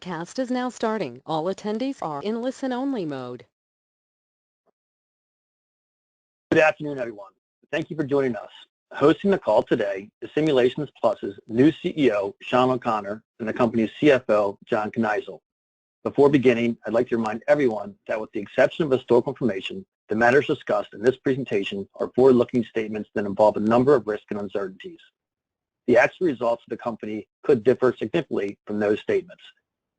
webcast is now starting. All attendees are in listen-only mode. Good afternoon, everyone. Thank you for joining us. Hosting the call today is Simulations Plus's new CEO, Shawn O'Connor, and the company's CFO, John Kneisel. Before beginning, I'd like to remind everyone that with the exception of historical information, the matters discussed in this presentation are forward-looking statements that involve a number of risks and uncertainties. The actual results of the company could differ significantly from those statements.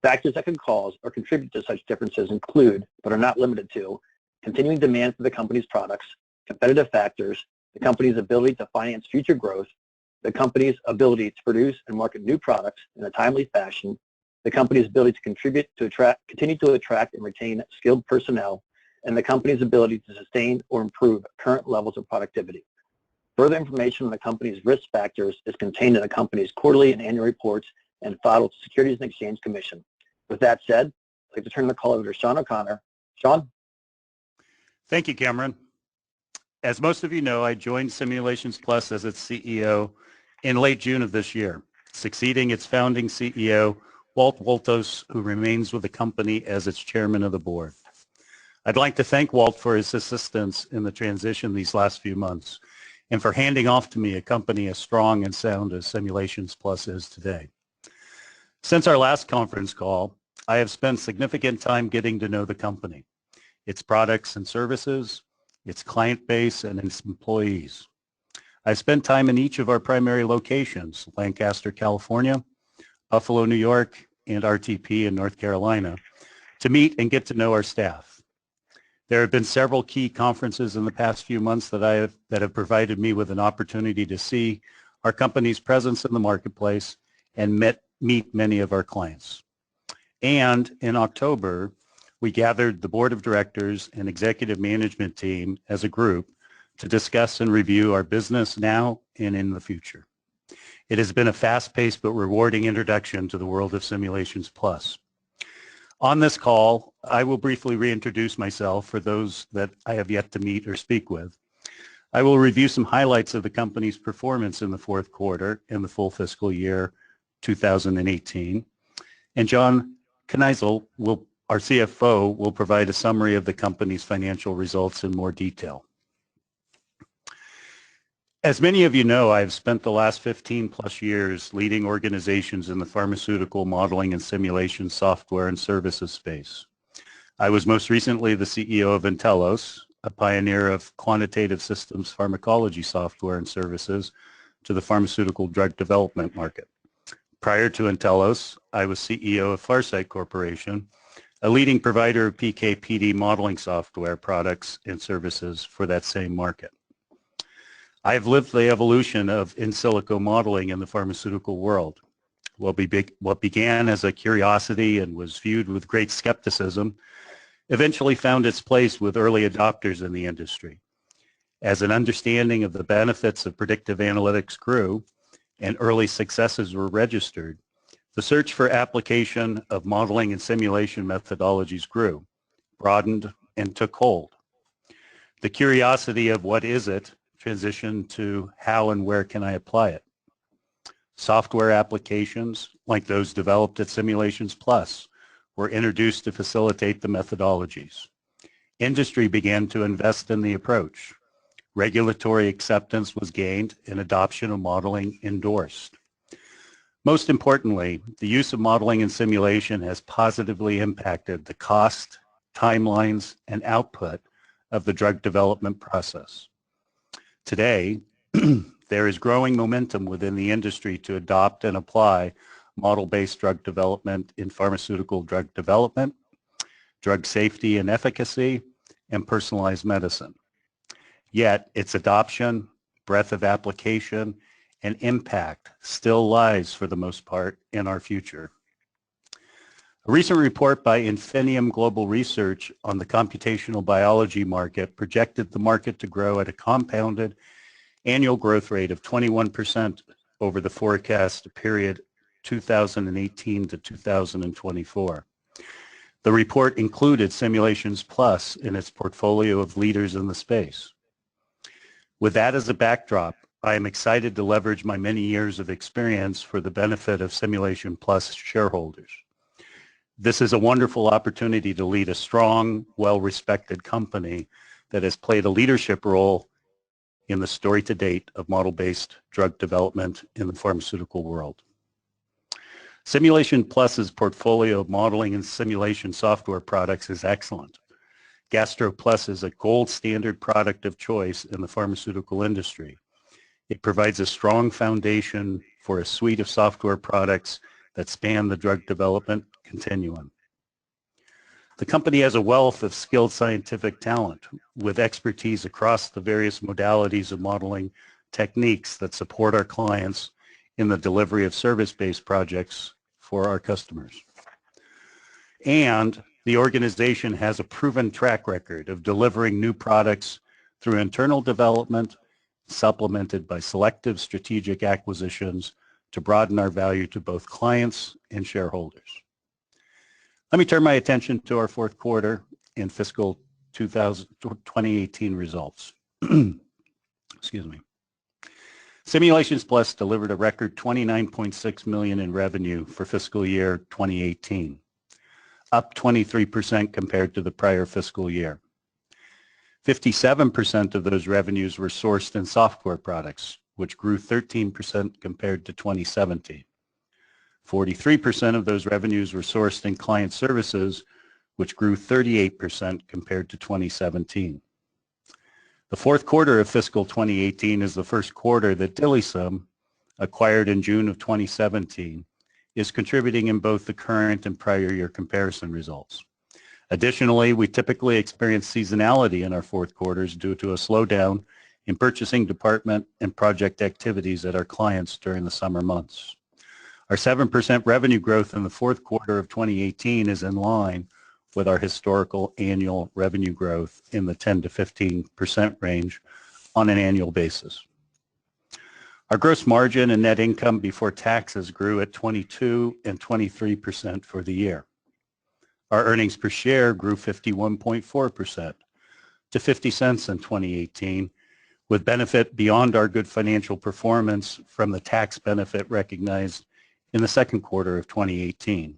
Factors that could cause or contribute to such differences include, but are not limited to, continuing demand for the company's products, competitive factors, the company's ability to finance future growth, the company's ability to produce and market new products in a timely fashion, the company's ability to continue to attract and retain skilled personnel, and the company's ability to sustain or improve current levels of productivity. Further information on the company's risk factors is contained in the company's quarterly and annual reports and filed with the Securities and Exchange Commission. With that said, I'd like to turn the call over to Shawn O'Connor. Shawn? Thank you, Cameron. As most of you know, I joined Simulations Plus as its CEO in late June of this year, succeeding its founding CEO, Walt Woltos, who remains with the company as its chairman of the board. I'd like to thank Walt for his assistance in the transition these last few months and for handing off to me a company as strong and sound as Simulations Plus is today. Since our last conference call, I have spent significant time getting to know the company, its products and services, its client base, and its employees. I've spent time in each of our primary locations, Lancaster, California, Buffalo, New York, and RTP in North Carolina, to meet and get to know our staff. There have been several key conferences in the past few months that have provided me with an opportunity to see our company's presence in the marketplace and meet many of our clients. And in October, we gathered the board of directors and executive management team as a group to discuss and review our business now and in the future. It has been a fast-paced but rewarding introduction to the world of Simulations Plus. On this call, I will briefly reintroduce myself for those that I have yet to meet or speak with. I will review some highlights of the company's performance in the fourth quarter and the full fiscal year 2018. And John Kneisel, our CFO, will provide a summary of the company's financial results in more detail. As many of you know, I have spent the last 15 plus years leading organizations in the pharmaceutical modeling and simulation software and services space. I was most recently the CEO of Untitled, a pioneer of quantitative systems pharmacology software and services to the pharmaceutical drug development market. Prior to Untitled, I was CEO of Farsight Corporation, a leading provider of PK/PD modeling software products and services for that same market. I have lived the evolution of in silico modeling in the pharmaceutical world. What began as a curiosity and was viewed with great skepticism eventually found its place with early adopters in the industry. As an understanding of the benefits of predictive analytics grew and early successes were registered, the search for application of modeling and simulation methodologies grew, broadened, and took hold. The curiosity of what is it transitioned to how and where can I apply it. Software applications, like those developed at Simulations Plus, were introduced to facilitate the methodologies. Industry began to invest in the approach. Regulatory acceptance was gained and adoption of modeling endorsed. Most importantly, the use of modeling and simulation has positively impacted the cost, timelines, and output of the drug development process. Today, there is growing momentum within the industry to adopt and apply model-based drug development in pharmaceutical drug development, drug safety and efficacy, and personalized medicine. Yet, its adoption, breadth of application, and impact still lies, for the most part, in our future. A recent report by Infinium Global Research on the computational biology market projected the market to grow at a compounded annual growth rate of 21% over the forecast period 2018 to 2024. The report included Simulations Plus in its portfolio of leaders in the space. With that as a backdrop, I am excited to leverage my many years of experience for the benefit of Simulation Plus shareholders. This is a wonderful opportunity to lead a strong, well-respected company that has played a leadership role in the story to date of model-based drug development in the pharmaceutical world. Simulation Plus's portfolio of modeling and simulation software products is excellent. GastroPlus is a gold standard product of choice in the pharmaceutical industry. It provides a strong foundation for a suite of software products that span the drug development continuum. The company has a wealth of skilled scientific talent with expertise across the various modalities of modeling techniques that support our clients in the delivery of service-based projects for our customers. And the organization has a proven track record of delivering new products through internal development, supplemented by selective strategic acquisitions to broaden our value to both clients and shareholders. Let me turn my attention to our fourth quarter and fiscal 2018 results. Excuse me. Simulations Plus delivered a record $29.6 million in revenue for fiscal year 2018, up 23% compared to the prior fiscal year. 57% of those revenues were sourced in software products, which grew 13% compared to 2017. 43% of those revenues were sourced in client services, which grew 38% compared to 2017. The fourth quarter of fiscal 2018 is the first quarter that DILIsym, acquired in June of 2017, is contributing in both the current and prior year comparison results. Additionally, we typically experience seasonality in our fourth quarters due to a slowdown in purchasing department and project activities at our clients during the summer months. Our 7% revenue growth in the fourth quarter of 2018 is in line with our historical annual revenue growth in the 10 to 15% range on an annual basis. Our gross margin and net income before taxes grew at 22% and 23% for the year. Our earnings per share grew 51.4% to 50 cents in 2018, with benefit beyond our good financial performance from the tax benefit recognized in the second quarter of 2018.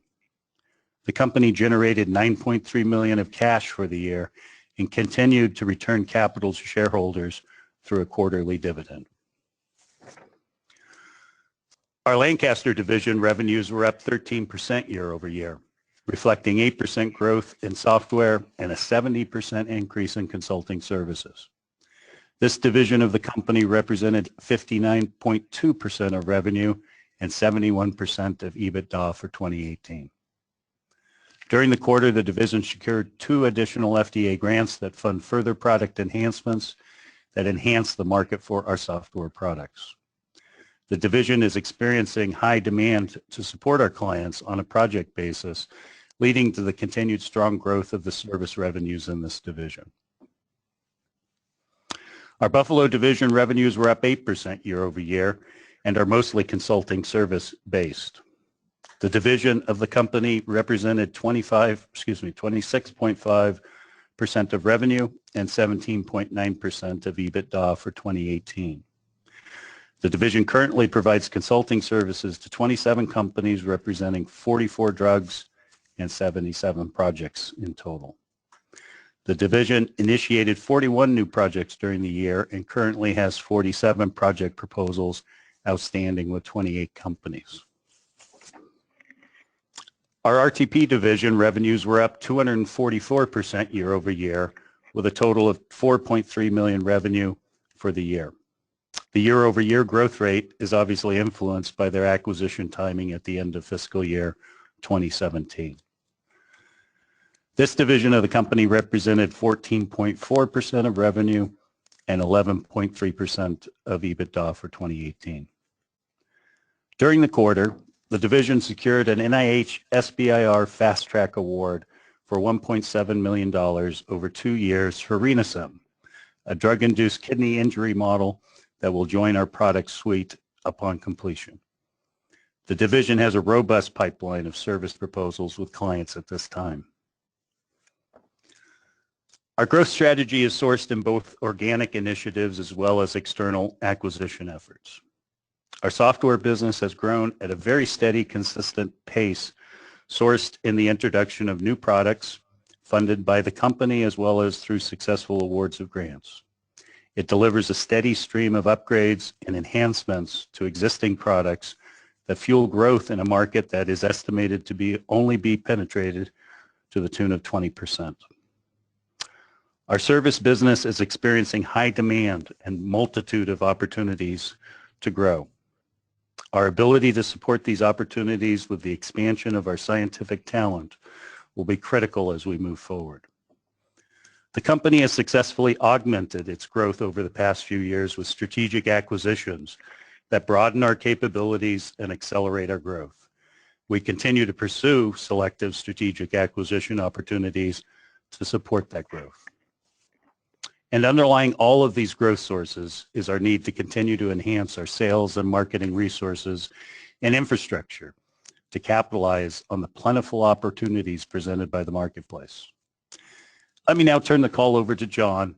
The company generated $9.3 million of cash for the year and continued to return capital to shareholders through a quarterly dividend. Our Lancaster division revenues were up 13% year over year, reflecting 8% growth in software and a 70% increase in consulting services. This division of the company represented 59.2% of revenue and 71% of EBITDA for 2018. During the quarter, the division secured 2 additional FDA grants that fund further product enhancements that enhance the market for our software products. The division is experiencing high demand to support our clients on a project basis, leading to the continued strong growth of the service revenues in this division. Our Buffalo division revenues were up 8% year over year and are mostly consulting service based. The division of the company represented 26.5% of revenue and 17.9% of EBITDA for 2018. The division currently provides consulting services to 27 companies representing 44 drugs and 77 projects in total. The division initiated 41 new projects during the year and currently has 47 project proposals outstanding with 28 companies. Our RTP division revenues were up 244% year over year with a total of $4.3 million revenue for the year. The year over year growth rate is obviously influenced by their acquisition timing at the end of fiscal year 2017. This division of the company represented 14.4% of revenue and 11.3% of EBITDA for 2018. During the quarter, the division secured an NIH SBIR Fast Track Award for $1.7 million over 2 years for Kneisel, a drug-induced kidney injury model that will join our product suite upon completion. The division has a robust pipeline of service proposals with clients at this time. Our growth strategy is sourced in both organic initiatives as well as external acquisition efforts. Our software business has grown at a very steady, consistent pace sourced in the introduction of new products funded by the company as well as through successful awards of grants. It delivers a steady stream of upgrades and enhancements to existing products that fuel growth in a market that is estimated to only be penetrated to the tune of 20%. Our service business is experiencing high demand and multitude of opportunities to grow. Our ability to support these opportunities with the expansion of our scientific talent will be critical as we move forward. The company has successfully augmented its growth over the past few years with strategic acquisitions that broaden our capabilities and accelerate our growth. We continue to pursue selective strategic acquisition opportunities to support that growth. And underlying all of these growth sources is our need to continue to enhance our sales and marketing resources and infrastructure to capitalize on the plentiful opportunities presented by the marketplace. Let me now turn the call over to John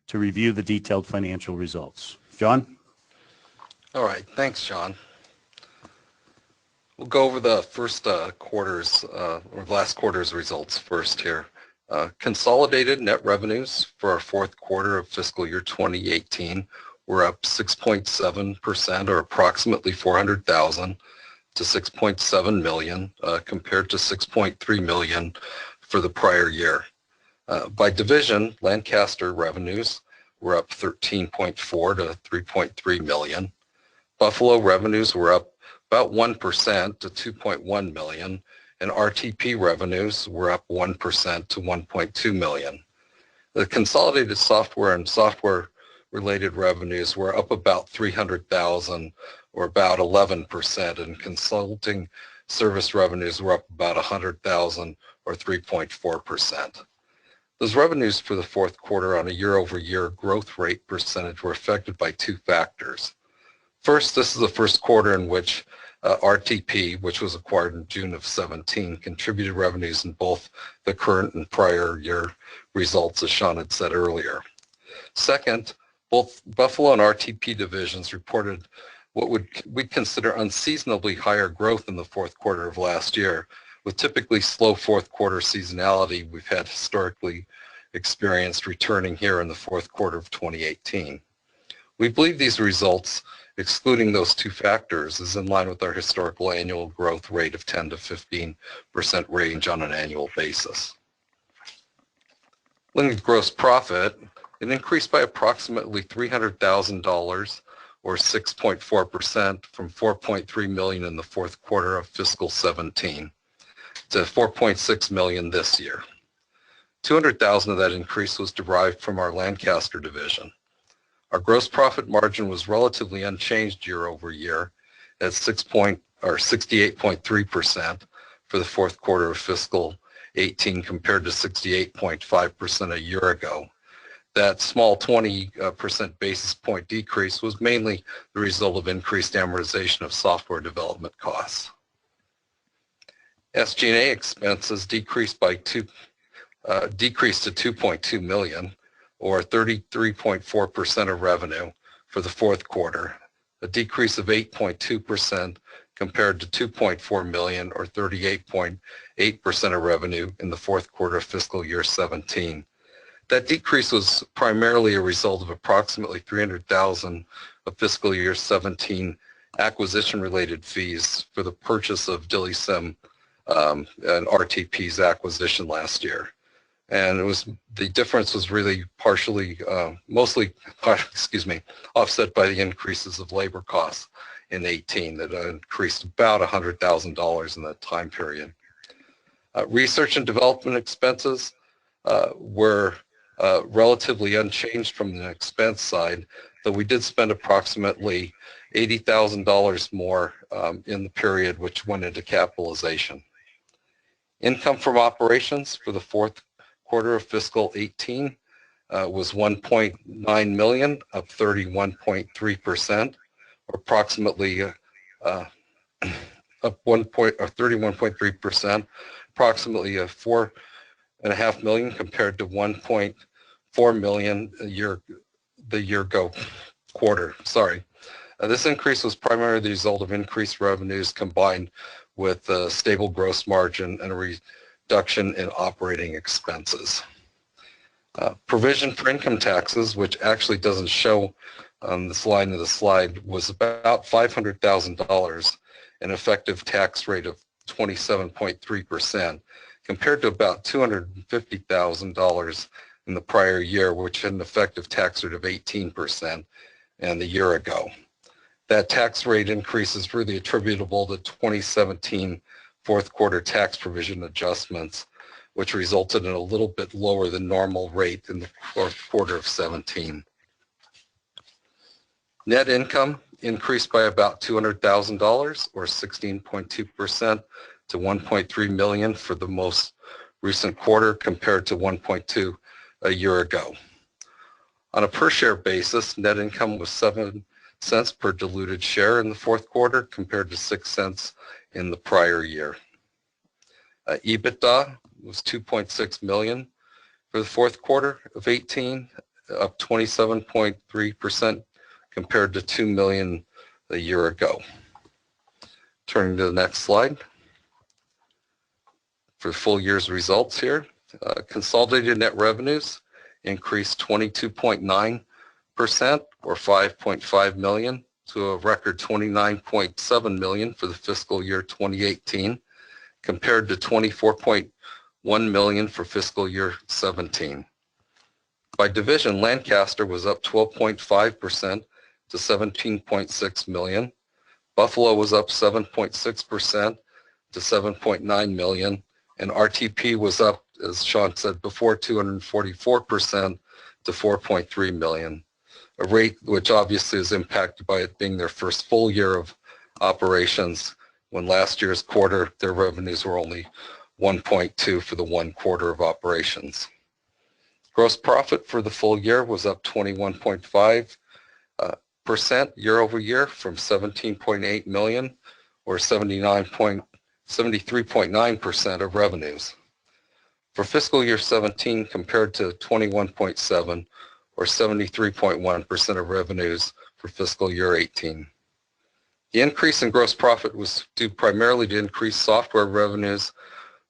to review the detailed financial results. John? All right, thanks, Shawn. We'll go over the first last quarter's results first here. Consolidated net revenues for our fourth quarter of fiscal year 2018 were up 6.7%, or approximately $400,000, to $6.7 million compared to $6.3 million for the prior year. By division, Lancaster revenues were up 13.4% to $3.3 million. Buffalo revenues were up about 1% to $2.1 million, and RTP revenues were up 1% to $1.2 million. The consolidated software and software-related revenues were up about $300,000, or about 11%, and consulting service revenues were up about $100,000, or 3.4%. Those revenues for the fourth quarter on a year-over-year growth rate percentage were affected by two factors. First, this is the first quarter in which RTP, which was acquired in June of 17, contributed revenues in both the current and prior year results, as Shawn had said earlier. Second, both Buffalo and RTP divisions reported what we'd consider unseasonably higher growth in the fourth quarter of last year, with typically slow fourth quarter seasonality we've had historically experienced returning here in the fourth quarter of 2018. We believe these results, excluding those two factors, is in line with our historical annual growth rate of 10 to 15% range on an annual basis. Looking at gross profit, it increased by approximately $300,000, or 6.4%, from $4.3 million in the fourth quarter of fiscal 17 to $4.6 million this year. $200,000 of that increase was derived from our Lancaster division. Our gross profit margin was relatively unchanged year over year at 68.3% for the fourth quarter of fiscal 18 compared to 68.5% a year ago. That small 20% basis point decrease was mainly the result of increased amortization of software development costs. SG&A expenses decreased to $2.2 million, or 33.4% of revenue for the fourth quarter, a decrease of 8.2% compared to $2.4 million, or 38.8% of revenue in the fourth quarter of fiscal year 17. That decrease was primarily a result of approximately $300,000 of fiscal year 17 acquisition-related fees for the purchase of DILIsym and RTP's acquisition last year. And the difference was really mostly offset by the increases of labor costs in 18 that increased about $100,000 in that time period. Research and development expenses were relatively unchanged from the expense side, though we did spend approximately $80,000 more in the period, which went into capitalization. Income from operations for the fourth quarter of fiscal 18 was $1.9 million, up 31.3%, or approximately up 31.3%, approximately $4.5 million compared to $1.4 million the year ago quarter. This increase was primarily the result of increased revenues combined with a stable gross margin and a reduction in operating expenses. Provision for income taxes, which actually doesn't show on this line of the slide, was about $500,000, an effective tax rate of 27.3%, compared to about $250,000 in the prior year, which had an effective tax rate of 18% and the year ago. That tax rate increase is really attributable to 2017 fourth quarter tax provision adjustments, which resulted in a little bit lower than normal rate in the fourth quarter of 17. Net income increased by about $200,000 or 16.2% to $1.3 million for the most recent quarter compared to $1.2 a year ago. On a per share basis, net income was 7 cents per diluted share in the fourth quarter compared to 6 cents in the prior year. EBITDA was $2.6 million for the fourth quarter of 18, up 27.3% compared to $2 million a year ago. Turning to the next slide. For full year's results here, consolidated net revenues increased 22.9% or $5.5 million to a record $29.7 million for the fiscal year 2018 compared to $24.1 million for fiscal year 17. By division, Lancaster was up 12.5% to $17.6 million. Buffalo was up 7.6% to $7.9 million. And RTP was up, as Shawn said before, 244% to $4.3 million, a rate which obviously is impacted by it being their first full year of operations, when last year's quarter their revenues were only 1.2 for the one quarter of operations. Gross profit for the full year was up 21.5% year over year from $17.8 million or 73.9% of revenues. For fiscal year 17 compared to 21.7 or 73.1% of revenues for fiscal year 18. The increase in gross profit was due primarily to increased software revenues,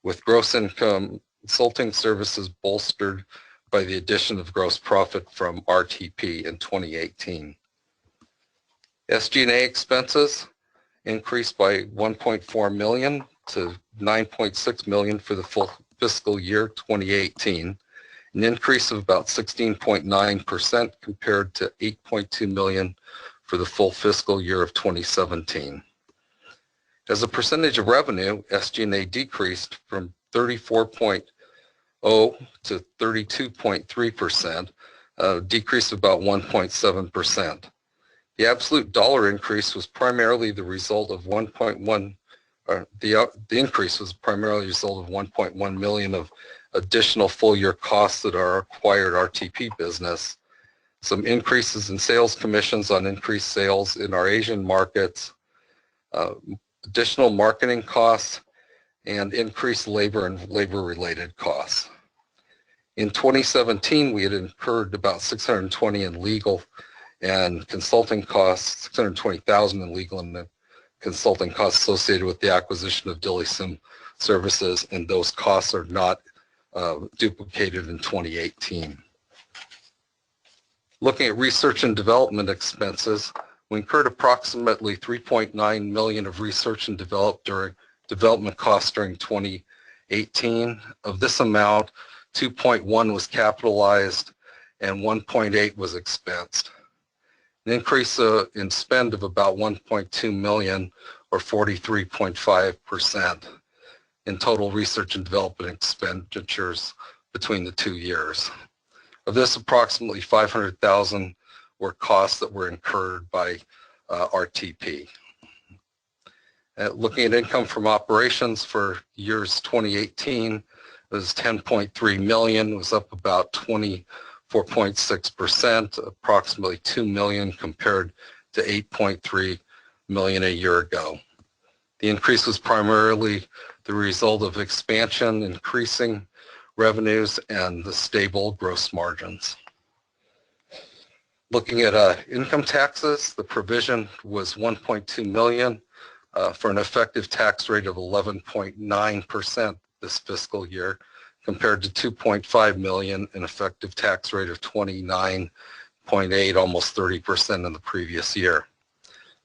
with gross income consulting services bolstered by the addition of gross profit from RTP in 2018. SG&A expenses increased by $1.4 million to $9.6 million for the full fiscal year 2018, an increase of about 16.9% compared to $8.2 million for the full fiscal year of 2017. As a percentage of revenue, SG&A decreased from 34.0% to 32.3%, a decrease of about 1.7%. The absolute dollar increase was primarily the result of the increase was primarily a result of $1.1 million of additional full-year costs that are acquired RTP business, some increases in sales commissions on increased sales in our Asian markets, additional marketing costs, and increased labor and labor-related costs. In 2017, we had incurred about $620,000 in legal and consulting costs, $620,000 in legal and consulting costs associated with the acquisition of DILIsym services, and those costs are not duplicated in 2018. Looking at research and development expenses, we incurred approximately $3.9 million of research and development costs during 2018. Of this amount, 2.1 was capitalized and 1.8 was expensed. An increase in spend of about $1.2 million or 43.5% in total research and development expenditures between the 2 years. Of this, approximately $500,000 were costs that were incurred by RTP. Looking at income from operations for years 2018, it was $10.3 million, was up about 24.6%, approximately $2 million compared to $8.3 million a year ago. The increase was primarily the result of expansion, increasing revenues, and the stable gross margins. Looking at income taxes, the provision was $1.2 million for an effective tax rate of 11.9% this fiscal year, compared to $2.5 million, an effective tax rate of 29.8%, almost 30% in the previous year.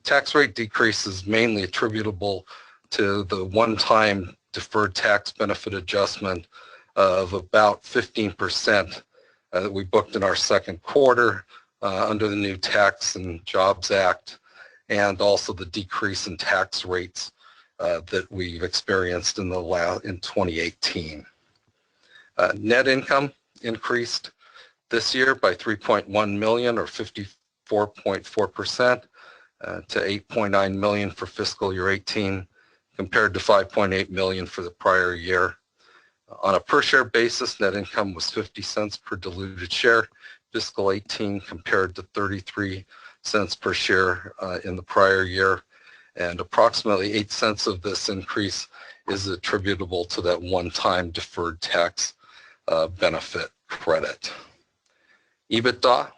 Tax rate decrease is mainly attributable to the one-time deferred tax benefit adjustment of about 15% that we booked in our second quarter under the new Tax and Jobs Act, and also the decrease in tax rates that we've experienced in 2018. Net income increased this year by $3.1 million, or 54.4%, to $8.9 million for fiscal year 18, compared to $5.8 million for the prior year. On a per share basis, net income was 50 cents per diluted share, fiscal 18, compared to 33 cents per share in the prior year, and approximately 8 cents of this increase is attributable to that one-time deferred tax benefit credit. EBITDA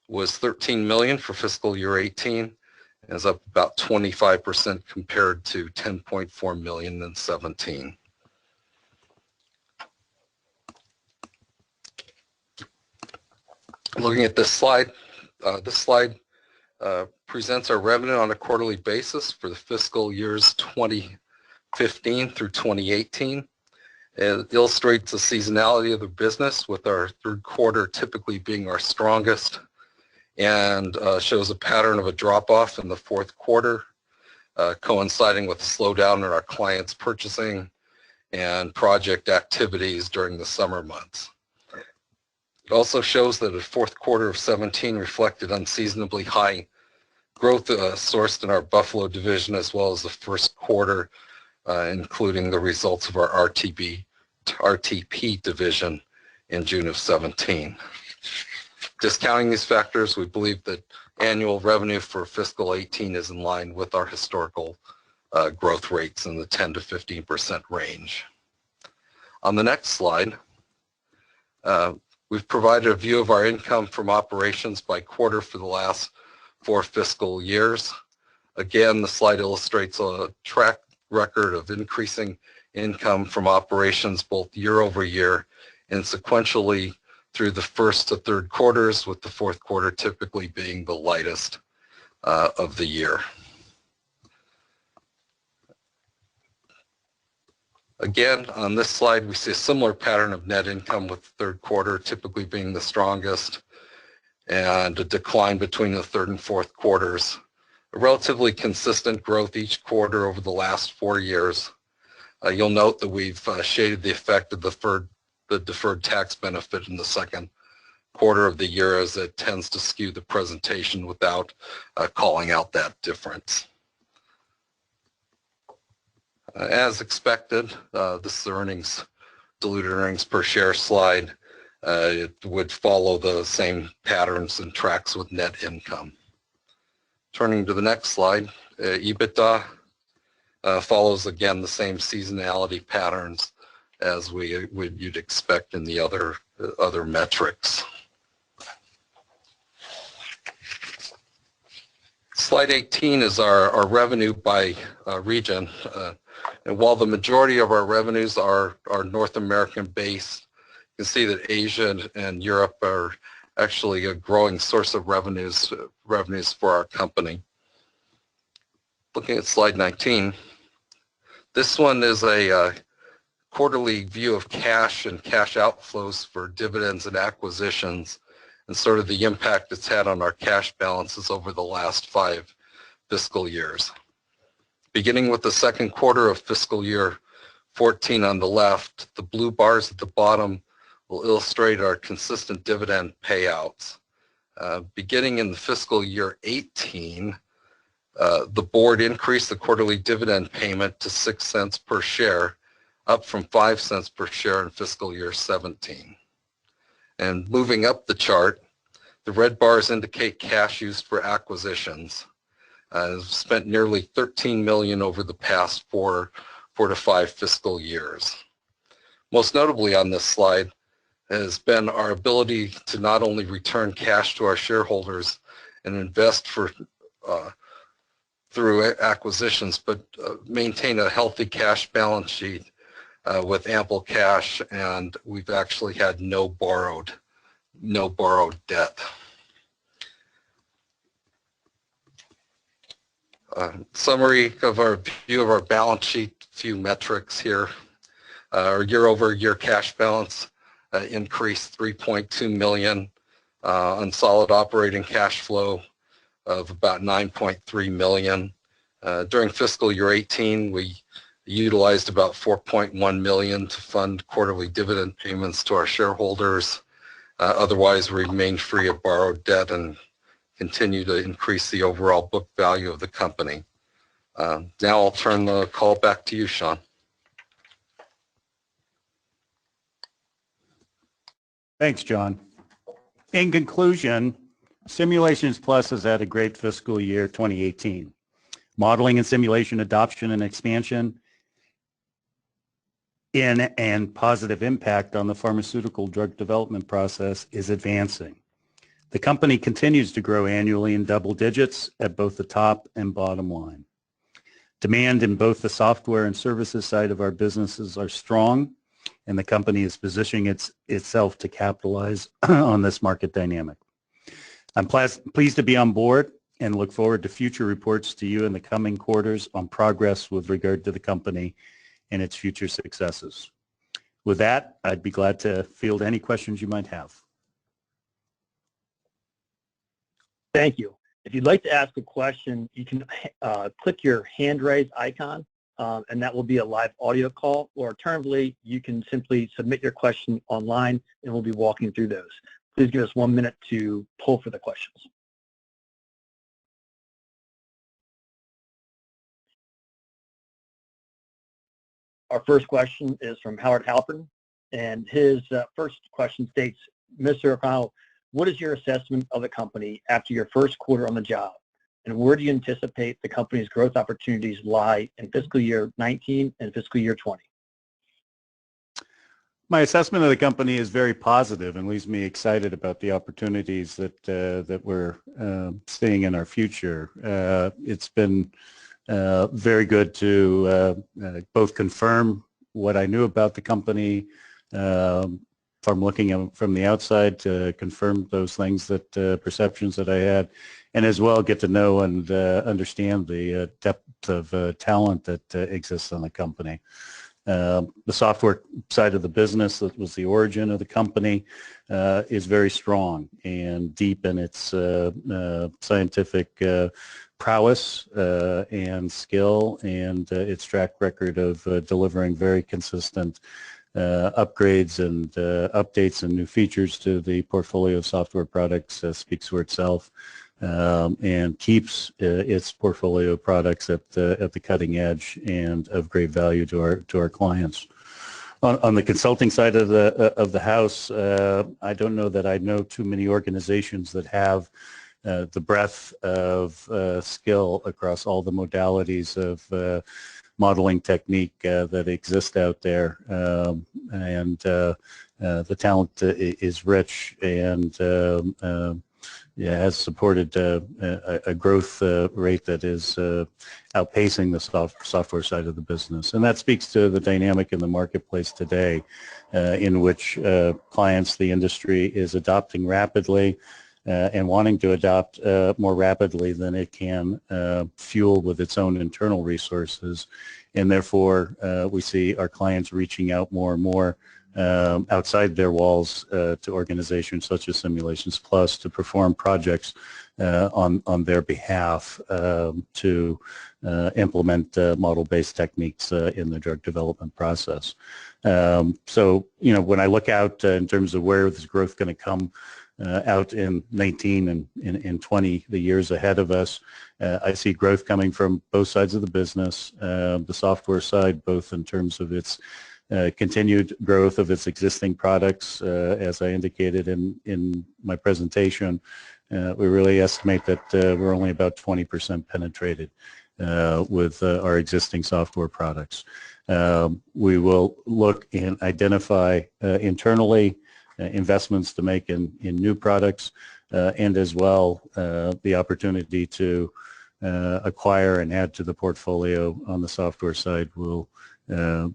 was $13 million for fiscal year 18, and is up about 25% compared to $10.4 million in 17. Looking at this slide presents our revenue on a quarterly basis for the fiscal years 2015 through 2018. It illustrates the seasonality of the business, with our third quarter typically being our strongest, and shows a pattern of a drop-off in the fourth quarter, coinciding with a slowdown in our clients' purchasing and project activities during the summer months. It also shows that the fourth quarter of 17 reflected unseasonably high growth sourced in our Buffalo division, as well as the first quarter, including the results of our RTP division in June of 17. Discounting these factors, we believe that annual revenue for fiscal 18 is in line with our historical growth rates in the 10 to 15% range. On the next slide, we've provided a view of our income from operations by quarter for the last 4 fiscal years. Again, the slide illustrates a track record of increasing income from operations both year over year and sequentially through the first to third quarters, with the fourth quarter typically being the lightest of the year. Again, on this slide, we see a similar pattern of net income, with the third quarter typically being the strongest, and a decline between the third and fourth quarters. A relatively consistent growth each quarter over the last 4 years. You'll note that we've shaded the effect of the deferred tax benefit in the second quarter of the year, as it tends to skew the presentation without calling out that difference. As expected, this is diluted earnings per share slide. It would follow the same patterns and tracks with net income. Turning to the next slide, EBITDA follows again the same seasonality patterns as you'd expect in the other metrics. Slide 18 is our revenue by region. And while the majority of our revenues are North American based, you can see that Asia and Europe are actually a growing source of revenues for our company. Looking at slide 19, this one is a quarterly view of cash and cash outflows for dividends and acquisitions, and sort of the impact it's had on our cash balances over the last 5 fiscal years. Beginning with the second quarter of fiscal year 14 on the left, the blue bars at the bottom will illustrate our consistent dividend payouts. Beginning in the fiscal year 18, the board increased the quarterly dividend payment to 6 cents per share, up from 5 cents per share in fiscal year 17. And moving up the chart, the red bars indicate cash used for acquisitions. Spent nearly $13 million over the past 4 to 5 fiscal years. Most notably on this slide has been our ability to not only return cash to our shareholders and invest for through acquisitions, but maintain a healthy cash balance sheet with ample cash, and we've actually had no borrowed debt. Summary of our view of our balance sheet, few metrics here. Our year-over-year cash balance increased $3.2 million on solid operating cash flow of about $9.3 million. During fiscal year 18, we utilized about $4.1 million to fund quarterly dividend payments to our shareholders. Otherwise, we remain free of borrowed debt and continue to increase the overall book value of the company. Now I'll turn the call back to you, Shawn. Thanks, John. In conclusion, Simulations Plus has had a great fiscal year 2018. Modeling and simulation adoption and expansion in and positive impact on the pharmaceutical drug development process is advancing. The company continues to grow annually in double digits at both the top and bottom line. Demand in both the software and services side of our businesses are strong, and the company is positioning itself to capitalize on this market dynamic. I'm pleased to be on board and look forward to future reports to you in the coming quarters on progress with regard to the company and its future successes. With that, I'd be glad to field any questions you might have. Thank you. If you'd like to ask a question, you can click your hand raise icon, and that will be a live audio call, or alternatively, you can simply submit your question online, and we'll be walking through those. Please give us 1 minute to pull for the questions. Our first question is from Howard Halpern, and his first question states, Mr. O'Connell, what is your assessment of the company after your first quarter on the job, and where do you anticipate the company's growth opportunities lie in fiscal year 19 and fiscal year 20? My assessment of the company is very positive and leaves me excited about the opportunities that we're seeing in our future. It's been very good to both confirm what I knew about the company from looking from the outside, to confirm those things, that perceptions that I had, and as well get to know and understand the depth of talent that exists in the company. The software side of the business, that was the origin of the company, is very strong and deep in its scientific prowess and skill, and its track record of delivering very consistent upgrades and updates and new features to the portfolio of software products speaks for itself, and keeps its portfolio of products at the cutting edge and of great value to our clients. On the consulting side of the house, I don't know that I know too many organizations that have the breadth of skill across all the modalities of modeling technique that exist out there, and the talent is rich and has supported a growth rate that is outpacing the software side of the business. And that speaks to the dynamic in the marketplace today, in which clients, the industry, is adopting rapidly and wanting to adopt more rapidly than it can fuel with its own internal resources. And therefore, we see our clients reaching out more and more outside their walls to organizations such as Simulations Plus to perform projects on their behalf to implement model-based techniques in the drug development process. So, when I look out in terms of where this growth is going to come out in 19 and in 20, the years ahead of us, I see growth coming from both sides of the business, the software side, both in terms of its continued growth of its existing products. As I indicated in my presentation, we really estimate that we're only about 20% penetrated with our existing software products. We will look and identify internally investments to make in new products, and as well the opportunity to acquire and add to the portfolio on the software side will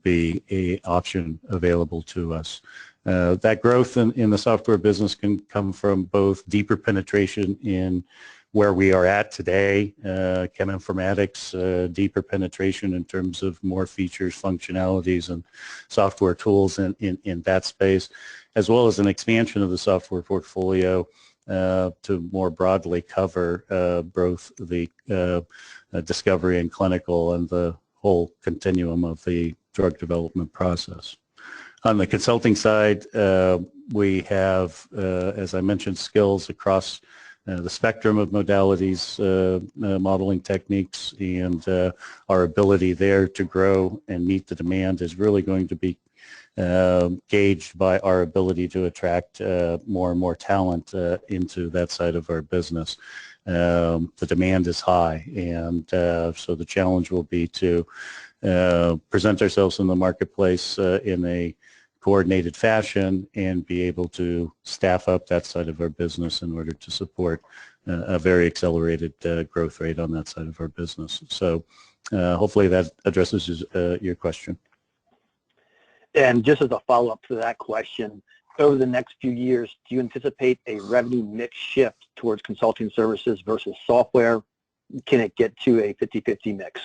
be an option available to us. That growth in the software business can come from both deeper penetration in where we are at today, cheminformatics, deeper penetration in terms of more features, functionalities, and software tools in that space, as well as an expansion of the software portfolio to more broadly cover both the discovery and clinical and the whole continuum of the drug development process. On the consulting side, we have, as I mentioned, skills across the spectrum of modalities, modeling techniques, and our ability there to grow and meet the demand is really going to be gauged by our ability to attract more and more talent into that side of our business. The demand is high, and so the challenge will be to present ourselves in the marketplace in a coordinated fashion and be able to staff up that side of our business in order to support a very accelerated growth rate on that side of our business. So hopefully that addresses your question. And just as a follow-up to that question, over the next few years, do you anticipate a revenue mix shift towards consulting services versus software? Can it get to a 50-50 mix?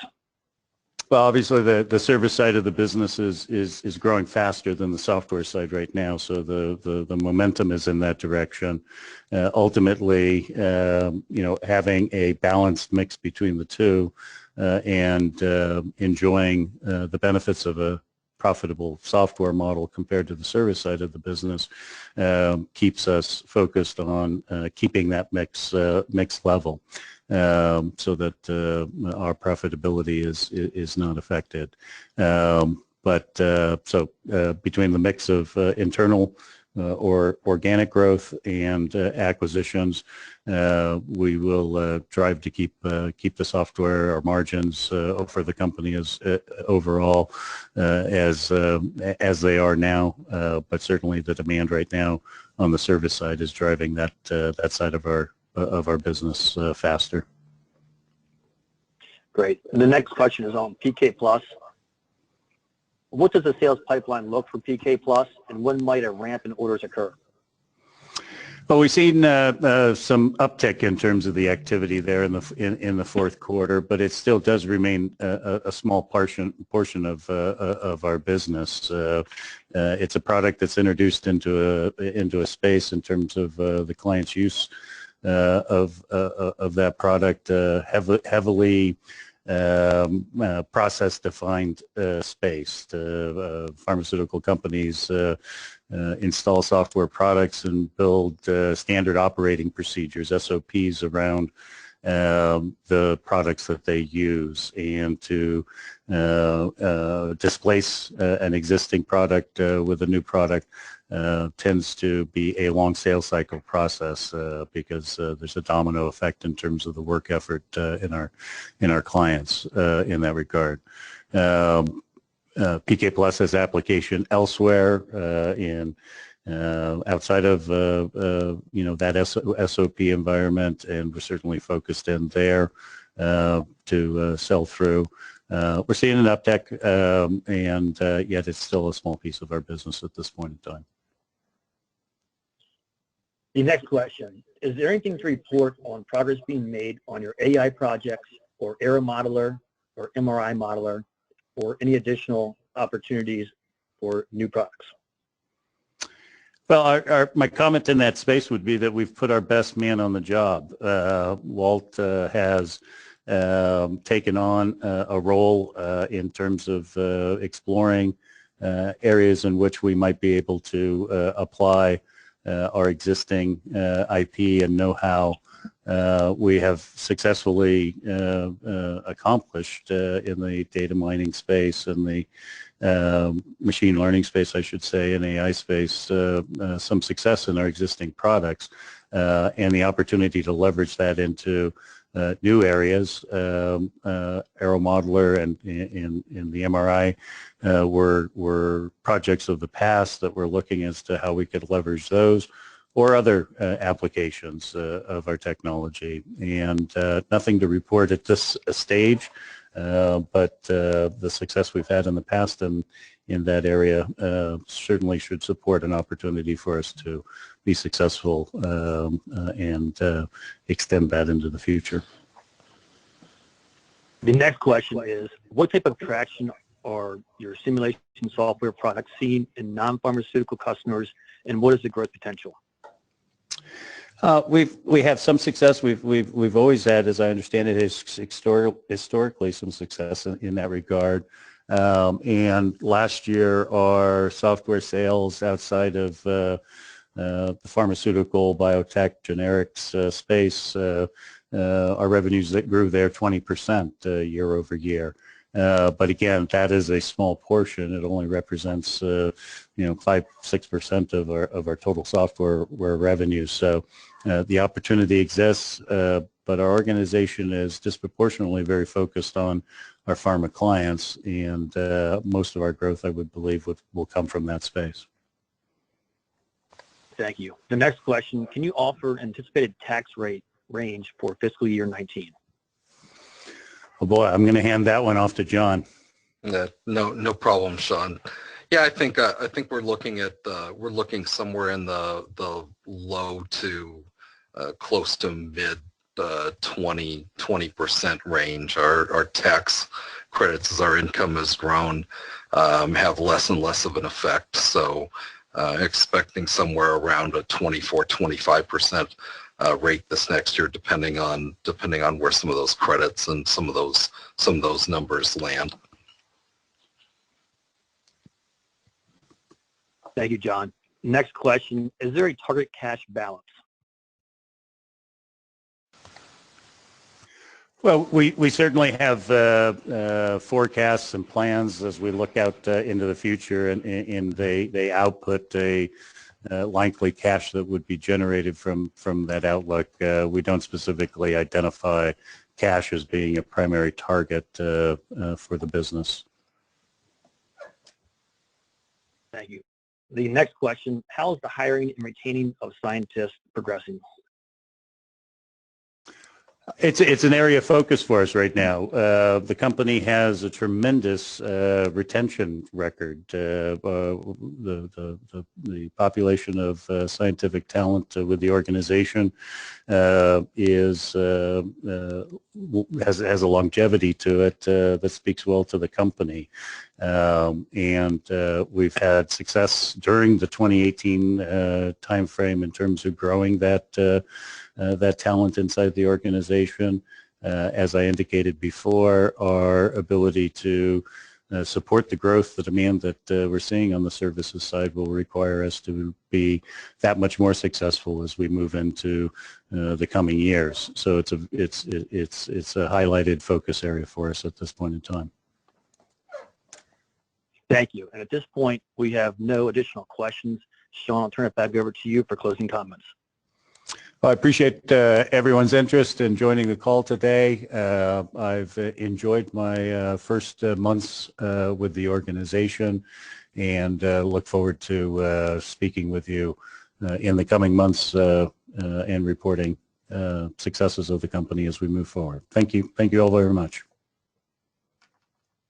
Well, obviously the service side of the business is growing faster than the software side right now, so the momentum is in that direction. Ultimately, having a balanced mix between the two and enjoying the benefits of a profitable software model compared to the service side of the business keeps us focused on keeping that mix level. So that our profitability is not affected. So between the mix of internal or organic growth and acquisitions, we will drive to keep the software or margins for the company as overall as they are now. But certainly the demand right now on the service side is driving that side of our business faster. Great. The next question is on PK Plus. What does the sales pipeline look for PK Plus, and when might a ramp in orders occur? Well, we've seen some uptick in terms of the activity there in the fourth quarter, but it still does remain a small portion of our business. It's a product that's introduced into a space in terms of the client's use of that product, heavily process-defined space. Pharmaceutical companies install software products and build standard operating procedures, SOPs, around the products that they use, and to displace an existing product with a new product tends to be a long sales cycle process because there's a domino effect in terms of the work effort in our clients in that regard. PK Plus has application elsewhere outside of that SOP environment, and we're certainly focused in there to sell through. We're seeing an uptick, and yet it's still a small piece of our business at this point in time. The next question, is there anything to report on progress being made on your AI projects or error modeler or MRI modeler, or any additional opportunities for new products? Well, my comment in that space would be that we've put our best man on the job. Walt has taken on a role in terms of exploring areas in which we might be able to apply our existing IP and know-how. We have successfully accomplished in the data mining space and the machine learning space, I should say, and AI space, some success in our existing products, and the opportunity to leverage that into new areas. Aero Modeler and in the MRI were projects of the past that we're looking as to how we could leverage those. or other applications of our technology. And nothing to report at this stage, but the success we've had in the past in that area certainly should support an opportunity for us to be successful and extend that into the future. The next question is, what type of traction are your simulation software products seen in non-pharmaceutical customers, and what is the growth potential? We have some success. We've always had, as I understand it, historically some success in that regard. And last year, our software sales outside of the pharmaceutical, biotech, generics space, our revenues that grew there 20% year over year. But again, that is a small portion. It only represents 5-6% of our total software revenue. So the opportunity exists, but our organization is disproportionately very focused on our pharma clients, and most of our growth, I would believe, will come from that space. Thank you. The next question, can you offer anticipated tax rate range for fiscal year 19? Oh boy, I'm going to hand that one off to John. No problem, Shawn. Yeah, I think we're looking somewhere in the low to close to mid 20% range. Our tax credits, as our income has grown, have less and less of an effect. So expecting somewhere around a 24-25% rate this next year, depending on where some of those credits and some of those numbers land. Thank you, John. Next question, is there a target cash balance? Well, we certainly have forecasts and plans as we look out into the future, and they output a likely cash that would be generated from that outlook. We don't specifically identify cash as being a primary target for the business. Thank you. The next question, how is the hiring and retaining of scientists progressing? It's an area of focus for us right now. The company has a tremendous retention record. The population of scientific talent with the organization has a longevity to it that speaks well to the company. And we've had success during the 2018 timeframe in terms of growing that talent inside the organization. As I indicated before, our ability to support the growth, the demand that we're seeing on the services side will require us to be that much more successful as we move into the coming years. So it's a highlighted focus area for us at this point in time. Thank you. And at this point, we have no additional questions. Shawn, I'll turn it back over to you for closing comments. Well, I appreciate everyone's interest in joining the call today. I've enjoyed my first months with the organization, and look forward to speaking with you in the coming months and reporting successes of the company as we move forward. Thank you. Thank you all very much.